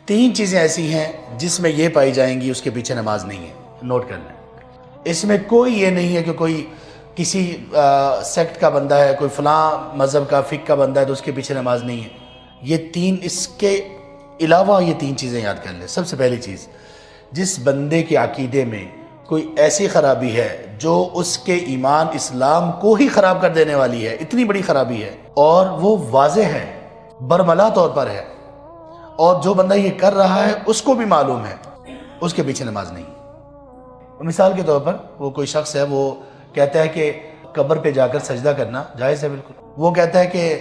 3 چیزیں ایسی ہیں جس میں یہ پائی جائیں گی اس کے پیچھے نماز نہیں ہے، نوٹ کر لیں۔ اس میں کوئی یہ نہیں ہے کہ کوئی کسی سیکٹ کا بندہ ہے، کوئی فلاں مذہب کا فقہ کا بندہ ہے تو اس کے پیچھے نماز نہیں ہے۔ یہ 3، اس کے علاوہ یہ 3 چیزیں یاد کر لیں۔ سب سے پہلی چیز، جس بندے کے عقیدے میں کوئی ایسی خرابی ہے جو اس کے ایمان اسلام کو ہی خراب کر دینے والی ہے، اتنی بڑی خرابی ہے اور وہ واضح ہے، برملا طور پر ہے، اور جو بندہ یہ کر رہا ہے اس کو بھی معلوم ہے، اس کے پیچھے نماز نہیں۔ مثال کے طور پر وہ کوئی شخص ہے، وہ کہتا ہے کہ قبر پہ جا کر سجدہ کرنا جائز ہے، بالکل۔ وہ کہتا ہے کہ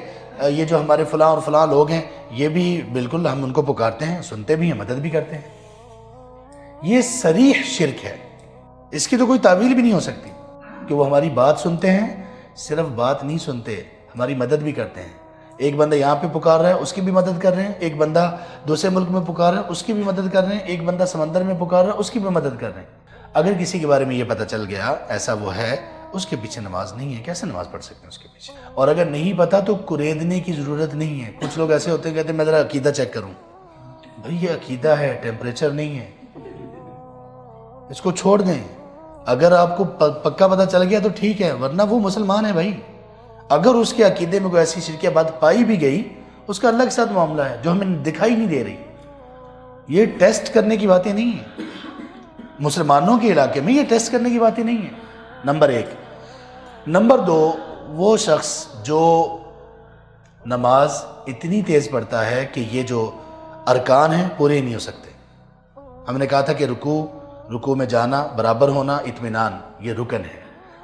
یہ جو ہمارے فلاں اور فلاں لوگ ہیں یہ بھی بالکل ہم ان کو پکارتے ہیں، سنتے بھی ہیں، مدد بھی کرتے ہیں۔ یہ صریح شرک ہے، اس کی تو کوئی تعویل بھی نہیں ہو سکتی کہ وہ ہماری بات سنتے ہیں، صرف بات نہیں سنتے، ہماری مدد بھی کرتے ہیں۔ ایک بندہ یہاں پہ پکار رہا ہے اس کی بھی مدد کر رہے ہیں، ایک بندہ دوسرے ملک میں پکار رہا ہے اس کی بھی مدد کر رہے ہیں، ایک بندہ سمندر میں پکار رہا ہے اس کی بھی مدد کر رہے ہیں۔ اگر کسی کے بارے میں یہ پتہ چل گیا ایسا وہ ہے، اس کے پیچھے نماز نہیں ہے، کیسے نماز پڑھ سکتے ہیں اس کے پیچھے؟ اور اگر نہیں پتا تو قریدنے کی ضرورت نہیں ہے۔ کچھ لوگ ایسے ہوتے ہیں کہتے ہیں میں ذرا عقیدہ چیک کروں۔ بھئی یہ عقیدہ ہے، ٹیمپریچر نہیں ہے، اس کو چھوڑ دیں۔ اگر آپ کو پکا پتہ چل گیا تو ٹھیک ہے، ورنہ وہ مسلمان ہے بھائی۔ اگر اس کے عقیدے میں کوئی ایسی شرکیہ بات پائی بھی گئی اس کا الگ ساتھ معاملہ ہے جو ہمیں دکھائی نہیں دے رہی۔ یہ ٹیسٹ کرنے کی باتیں نہیں ہیں، مسلمانوں کے علاقے میں یہ ٹیسٹ کرنے کی باتیں نہیں ہیں، نمبر 1۔ نمبر 2، وہ شخص جو نماز اتنی تیز پڑھتا ہے کہ یہ جو ارکان ہیں پورے نہیں ہو سکتے۔ ہم نے کہا تھا کہ رکوع میں جانا، برابر ہونا، اطمینان، یہ رکن ہے۔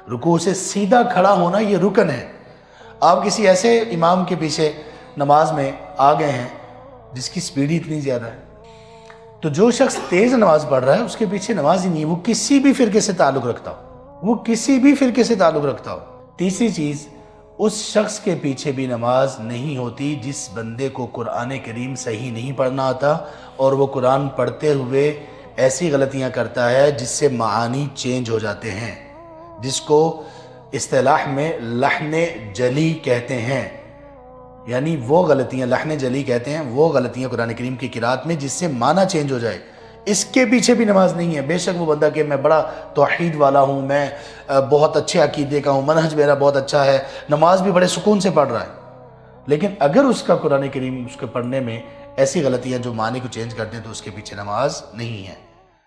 رکوع سے سیدھا کھڑا ہونا یہ رکن ہے۔ آپ کسی ایسے امام کے پیچھے نماز میں آ گئے ہیں جس کی سپیڈ ہی اتنی زیادہ ہے، تو جو شخص تیز نماز پڑھ رہا ہے اس کے پیچھے نماز ہی نہیں، وہ کسی بھی فرقے سے تعلق رکھتا ہو، تیسری چیز، اس شخص کے پیچھے بھی نماز نہیں ہوتی جس بندے کو قرآن کریم صحیح نہیں پڑھنا آتا اور وہ قرآن پڑھتے ہوئے ایسی غلطیاں کرتا ہے جس سے معانی چینج ہو جاتے ہیں، جس کو اصطلاح میں لحن جلی کہتے ہیں۔ یعنی وہ غلطیاں، لحن جلی کہتے ہیں وہ غلطیاں قرآن کریم کی قرات میں جس سے معنی چینج ہو جائے، اس کے پیچھے بھی نماز نہیں ہے۔ بے شک وہ بندہ کہ میں بڑا توحید والا ہوں، میں بہت اچھے عقیدے کا ہوں، منہج میرا بہت اچھا ہے، نماز بھی بڑے سکون سے پڑھ رہا ہے، لیکن اگر اس کا قرآن کریم اس کے پڑھنے میں ایسی غلطیاں جو معنی کو چینج کرتے ہیں تو اس کے پیچھے نماز نہیں ہے۔